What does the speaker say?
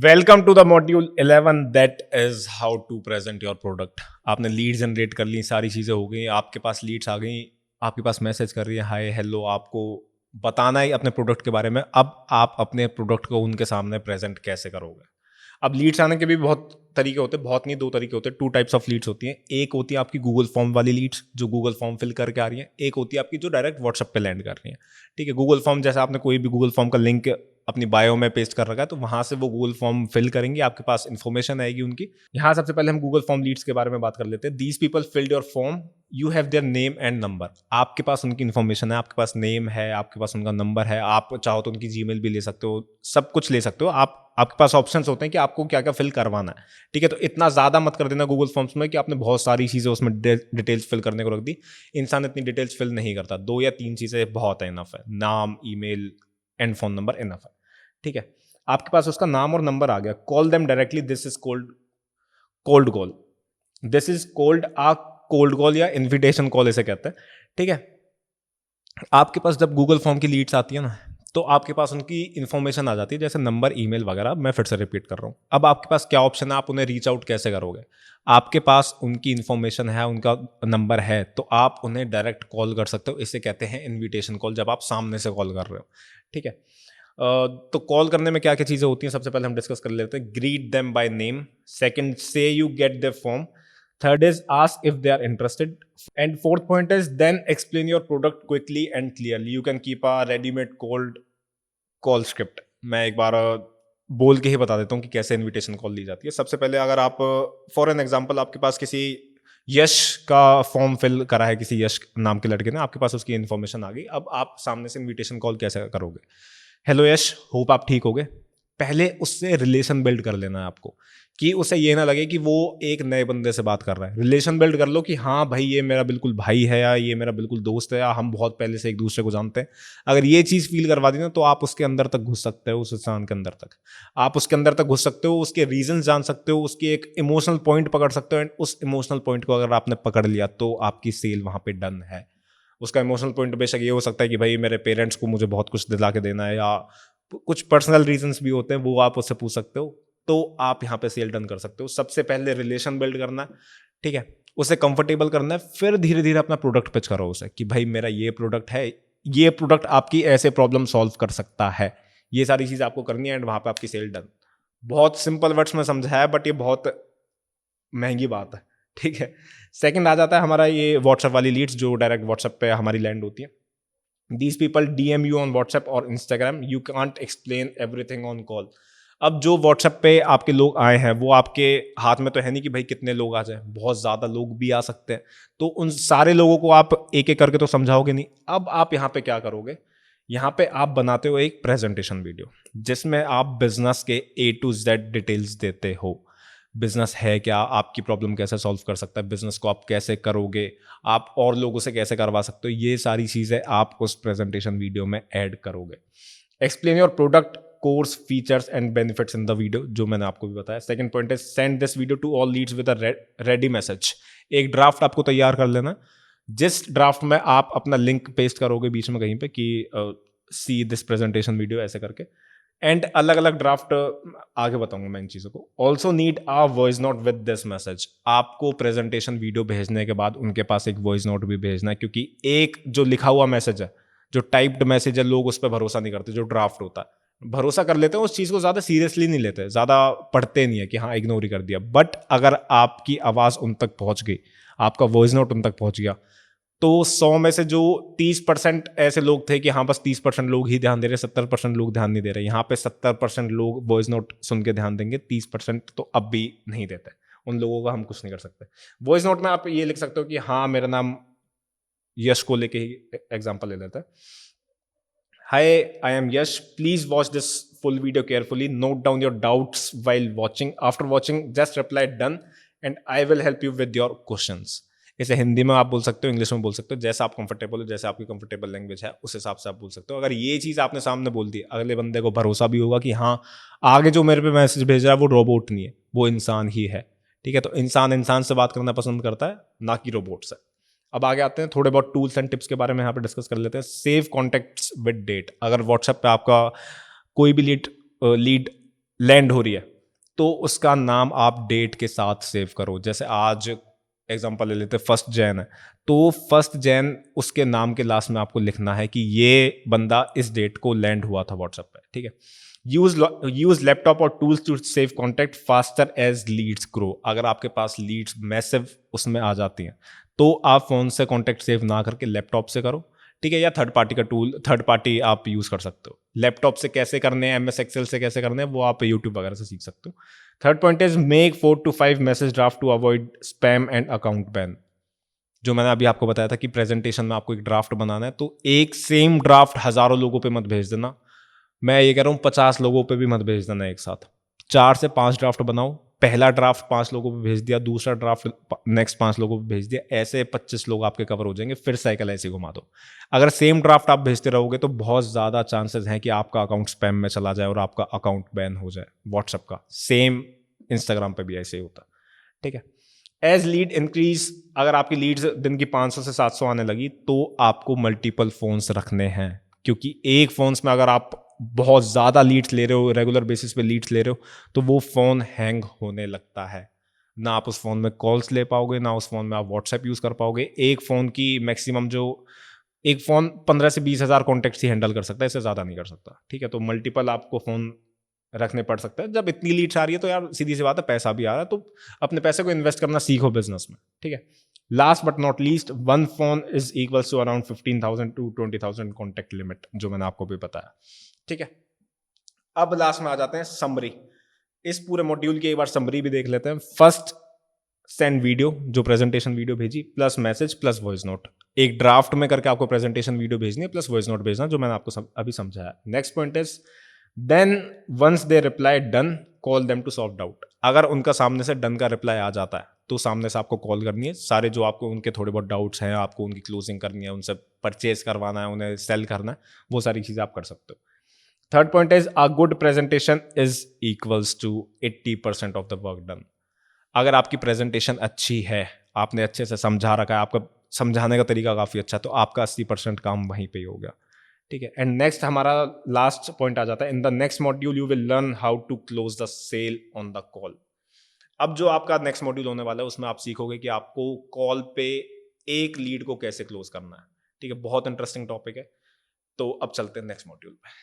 Welcome to the module 11 that is how to present your product. आपने lead generate कर ली, सारी चीज़ें हो गई, आपके पास लीड्स आ गई, आपके पास मैसेज कर रही है हाय हेलो, आपको बताना है अपने प्रोडक्ट के बारे में। अब आप अपने प्रोडक्ट को उनके सामने प्रेजेंट कैसे करोगे। अब लीड्स आने के भी बहुत तरीके होते हैं, बहुत नहीं दो तरीके होते हैं। टू टाइप्स ऑफ लीड्स होती हैं। एक होती है आपकी गूगल फॉर्म वाली लीड्स जो गूगल फॉर्म फिल करके आ रही है, एक होती है आपकी जो डायरेक्ट व्हाट्सएप पे लैंड कर रही है। ठीक है, गूगल फॉर्म जैसे आपने कोई भी गूगल फॉर्म का लिंक अपनी बायो में पेस्ट कर रखा है तो वहां से वो गूगल फॉर्म फिल करेंगे, आपके पास इन्फॉर्मेशन आएगी उनकी। यहाँ सबसे पहले हम गूगल फॉर्म लीड्स के बारे में बात कर लेते हैं। These people field your form, you have their name and number. आपके पास उनकी इन्फॉर्मेशन है, आपके पास नेम है, आपके पास उनका नंबर है, आप चाहो तो उनकी जीमेल भी ले सकते हो, सब कुछ ले सकते हो। आपके पास ऑप्शंस होते हैं कि आपको क्या क्या फिल करवाना है। ठीक है, तो इतना ज़्यादा मत कर देना गूगल फॉर्म्स में कि आपने बहुत सारी चीज़ें उसमें डिटेल्स फिल करने को रख दी। इंसान इतनी डिटेल्स फिल नहीं करता, 2 या 3 चीज़ें बहुत है, इनफ है। नाम, email and phone number enough है। ठीक है, आपके पास उसका नाम और नंबर आ गया। Call them directly, this is cold cold call. This is cold ah cold call या इन्विटेशन कॉल इसे कहते हैं। ठीक है, आपके पास जब गूगल फॉर्म की लीड्स आती है ना, तो आपके पास उनकी इन्फॉर्मेशन आ जाती है, जैसे नंबर, ईमेल वगैरह। मैं फिर से रिपीट कर रहा हूँ। अब आपके पास क्या ऑप्शन है, आप उन्हें रीच आउट कैसे करोगे। आपके पास उनकी इन्फॉर्मेशन है, उनका नंबर है, तो आप उन्हें डायरेक्ट कॉल कर सकते हो। इसे कहते हैं इन्विटेशन कॉल, जब आप सामने से कॉल कर रहे हो। ठीक है, तो कॉल करने में क्या क्या चीज़ें होती हैं, सबसे पहले हम डिस्कस कर लेते हैं। Greet them by name, second say you get their form, third is ask if they are interested, and fourth point is then explain your product quickly and clearly. You can keep a readymade cold call script. मैं एक बार बोल के ही बता देता हूँ कि कैसे invitation call ली जाती है। सबसे पहले अगर आप फॉर एन एग्जांपल आपके पास किसी यश का फॉर्म फिल करा है, किसी यश नाम के लड़के ने, आपके पास उसकी इन्फॉर्मेशन आ गई। अब आप सामने से इनविटेशन कॉल कैसे करोगे। हेलो यश, होप आप ठीक होगे। पहले उससे रिलेशन बिल्ड कर लेना है आपको, कि उसे ये ना लगे कि वो एक नए बंदे से बात कर रहा है। रिलेशन बिल्ड कर लो कि हाँ भाई, ये मेरा बिल्कुल भाई है, या ये मेरा बिल्कुल दोस्त है, या हम बहुत पहले से एक दूसरे को जानते हैं। अगर ये चीज़ फील करवा दी ना, तो आप उसके अंदर तक घुस सकते हो, उस इंसान के अंदर तक। आप उसके अंदर तक घुस सकते हो, उसके रीजन जान सकते हो, उसके एक इमोशनल पॉइंट पकड़ सकते हो। एंड उस इमोशनल पॉइंट को अगर आपने पकड़ लिया तो आपकी सेल वहाँ पे डन है। उसका इमोशनल पॉइंट बेशक ये हो सकता है कि भाई मेरे पेरेंट्स को मुझे बहुत कुछ दिला के देना है, या कुछ पर्सनल रीजंस भी होते हैं, वो आप उससे पूछ सकते हो। तो आप यहाँ पे सेल डन कर सकते हो। सबसे पहले रिलेशन बिल्ड करना है। ठीक है, उसे कंफर्टेबल करना है, फिर धीरे धीरे अपना प्रोडक्ट पिच करो उसे कि भाई मेरा ये प्रोडक्ट है, ये प्रोडक्ट आपकी ऐसे प्रॉब्लम सॉल्व कर सकता है। ये सारी चीज आपको करनी है, एंड वहां पे आपकी सेल डन। बहुत सिंपल वर्ड्स में समझाया है, बट ये बहुत महंगी बात है। ठीक है, सेकंड आ जाता है हमारा ये व्हाट्सएप वाली लीड्स, जो डायरेक्ट व्हाट्सएप पे हमारी लैंड होती है। These people DM you on WhatsApp और Instagram. You can't explain everything on call. अब जो WhatsApp पे आपके लोग आए हैं, वो आपके हाथ में तो है नहीं कि भाई कितने लोग आ जाए, बहुत ज़्यादा लोग भी आ सकते हैं। तो उन सारे लोगों को आप एक एक करके तो समझाओगे नहीं। अब आप यहाँ पे क्या करोगे, यहाँ पे आप बनाते हो एक प्रेजेंटेशन वीडियो, जिसमें आप बिजनेस के A to Z डिटेल्स देते हो। बिजनेस है क्या, आपकी प्रॉब्लम कैसे सॉल्व कर सकता है, बिजनेस को आप कैसे करोगे, आप और लोगों से कैसे करवा सकते हो, ये सारी चीज़ें आप उस प्रेजेंटेशन वीडियो में ऐड करोगे। Explain your product, course, features and benefits in the video, जो मैंने आपको भी बताया। सेकंड पॉइंट है send this video to all leads with a ready message. एक ड्राफ्ट आपको तैयार कर लेना, जिस ड्राफ्ट में आप अपना लिंक पेस्ट करोगे बीच में कहीं पे कि सी दिस प्रेजेंटेशन वीडियो ऐसे करके। एंड अलग अलग ड्राफ्ट आगे बताऊंगा मैं इन चीज़ों को। Also need a voice note with this message. आपको प्रेजेंटेशन वीडियो भेजने के बाद उनके पास एक वॉइस नोट भी भेजना है, क्योंकि एक जो लिखा हुआ मैसेज है, जो टाइप्ड मैसेज है, लोग उस पर भरोसा नहीं करते। जो ड्राफ्ट होता है, भरोसा कर लेते हैं, उस चीज़ को ज़्यादा सीरियसली नहीं लेते, ज़्यादा पढ़ते नहीं है कि हाँ इग्नोर ही कर दिया। बट अगर आपकी आवाज़ उन तक पहुंच गई, आपका वॉइस नोट उन तक पहुंच गया, तो 100 में से जो 30% ऐसे लोग थे कि हाँ बस 30% लोग ही ध्यान दे रहे, 70% लोग ध्यान नहीं दे रहे, यहाँ पे 70% लोग वॉइस नोट सुन के ध्यान देंगे, 30% तो अब भी नहीं देते। उन लोगों का हम कुछ नहीं कर सकते। वॉइस नोट में आप ये लिख सकते हो कि हाँ, मेरा नाम यश को लेके ही एग्जाम्पल ले लेते हैं। Hi, I am Yash, please watch this full video carefully, note down your doubts while watching, after watching just reply done and I will help you with your questions. इसे हिंदी में आप बोल सकते हो, इंग्लिश में बोल सकते हो, जैसा आप कंफर्टेबल हो, जैसे आपकी कंफर्टेबल लैंग्वेज है उस हिसाब से आप बोल सकते हो। अगर ये चीज़ आपने सामने बोल दी, अगले बंदे को भरोसा भी होगा कि हाँ, आगे जो मेरे पे मैसेज भेज रहा है वो रोबोट नहीं है, वो इंसान ही है। ठीक है, तो इंसान इंसान से बात करना पसंद करता है, ना कि रोबोट से। अब आगे आते हैं, थोड़े बहुत टूल्स एंड टिप्स के बारे में यहाँ पे डिस्कस कर लेते हैं। Save contacts with date. अगर व्हाट्सएप पे आपका कोई भी लीड लैंड हो रही है, तो उसका नाम आप डेट के साथ सेव करो। जैसे आज एग्जांपल ले लेते, 1 जैन है, तो 1 जैन उसके नाम के लास्ट में आपको लिखना है कि ये बंदा इस डेट को लैंड हुआ था व्हाट्सएप पे, ठीक है। यूज लैपटॉप और tools to save contact faster as leads grow. अगर आपके पास लीड्स मैसिव उसमें आ जाती हैं, तो आप फोन से कॉन्टैक्ट सेव ना करके लैपटॉप से करो, ठीक है, या थर्ड पार्टी का टूल, थर्ड पार्टी आप यूज कर सकते हो। लैपटॉप से कैसे करने हैं, MS एक्सेल से कैसे करने हैं, वो आप यूट्यूब वगैरह से सीख सकते हो। Third point is make 4 to 5 message draft to avoid spam and account ban. जो मैंने अभी आपको बताया था कि प्रेजेंटेशन में आपको एक ड्राफ्ट बनाना है, तो एक सेम ड्राफ्ट हजारों लोगों पे मत भेज देना। मैं ये कह रहा हूँ 50 लोगों पे भी मत भेज देना एक साथ। 4 से 5 ड्राफ्ट बनाओ। पहला ड्राफ्ट 5 लोगों पे भेज दिया, दूसरा ड्राफ्ट नेक्स्ट 5 लोगों पे भेज दिया, ऐसे 25 लोग आपके कवर हो जाएंगे। फिर साइकिल ऐसे घुमा दो। अगर सेम ड्राफ्ट आप भेजते रहोगे तो बहुत ज़्यादा चांसेस हैं कि आपका अकाउंट स्पैम में चला जाए और आपका अकाउंट बैन हो जाए व्हाट्सएप का। सेम इंस्टाग्राम पे भी ऐसे ही होता है, ठीक है। एज लीड इंक्रीज, अगर आपकी लीड्स दिन की 500 से 700 आने लगी, तो आपको मल्टीपल फोन्स रखने हैं, क्योंकि एक फोन्स में अगर आप बहुत ज़्यादा लीड्स ले रहे हो, रेगुलर बेसिस पे लीड्स ले रहे हो, तो वो फ़ोन हैंग होने लगता है। ना आप उस फ़ोन में कॉल्स ले पाओगे, ना उस फ़ोन में आप व्हाट्सएप यूज़ कर पाओगे। एक फ़ोन की मैक्सिमम जो एक फ़ोन 15 से 20 हज़ार कॉन्टैक्ट्स ही हैंडल कर सकता है, इससे ज़्यादा नहीं कर सकता, ठीक है। तो मल्टीपल आपको फ़ोन रखने पड़ सकते हैं। जब इतनी लीड्स आ रही है तो यार सीधी सी बात है, पैसा भी आ रहा है, तो अपने पैसे को इन्वेस्ट करना सीखो बिजनेस में, ठीक है। Last but not least, one phone is equals to around 15,000 to 20,000 contact limit, जो मैंने आपको भी बताया, ठीक है। अब लास्ट में आ जाते हैं समरी। इस पूरे मॉड्यूल की एक बार समरी भी देख लेते हैं। फर्स्ट, सेंड वीडियो, जो प्रेजेंटेशन वीडियो भेजी, plus message plus voice note. एक ड्राफ्ट में करके आपको प्रेजेंटेशन वीडियो भेजनी है, प्लस वॉइस नोट भेजना, जो मैंने आपको अभी समझाया। Next point is then once they reply done, call them to solve doubt. अगर उनका सामने से डन का रिप्लाई आ जाता है, तो सामने से आपको कॉल करनी है। सारे जो आपको उनके थोड़े बहुत डाउट्स हैं, आपको उनकी क्लोजिंग करनी है, उनसे परचेज करवाना है, उन्हें सेल करना है, वो सारी चीजें आप कर सकते हो। Third point is a good presentation is equals to 80% of the work done. अगर आपकी प्रेजेंटेशन अच्छी है, आपने अच्छे से समझा रखा है, आपका समझाने का तरीका काफी अच्छा है, तो आपका 80% काम वहीं पे ही हो गया, ठीक है। एंड नेक्स्ट हमारा लास्ट पॉइंट आ जाता है, in the next module you will learn how to close the sale on the call. अब जो आपका नेक्स्ट मॉड्यूल होने वाला है, उसमें आप सीखोगे कि आपको कॉल पे एक लीड को कैसे क्लोज करना है, ठीक है। बहुत इंटरेस्टिंग टॉपिक है। तो अब चलते हैं नेक्स्ट मॉड्यूल पे।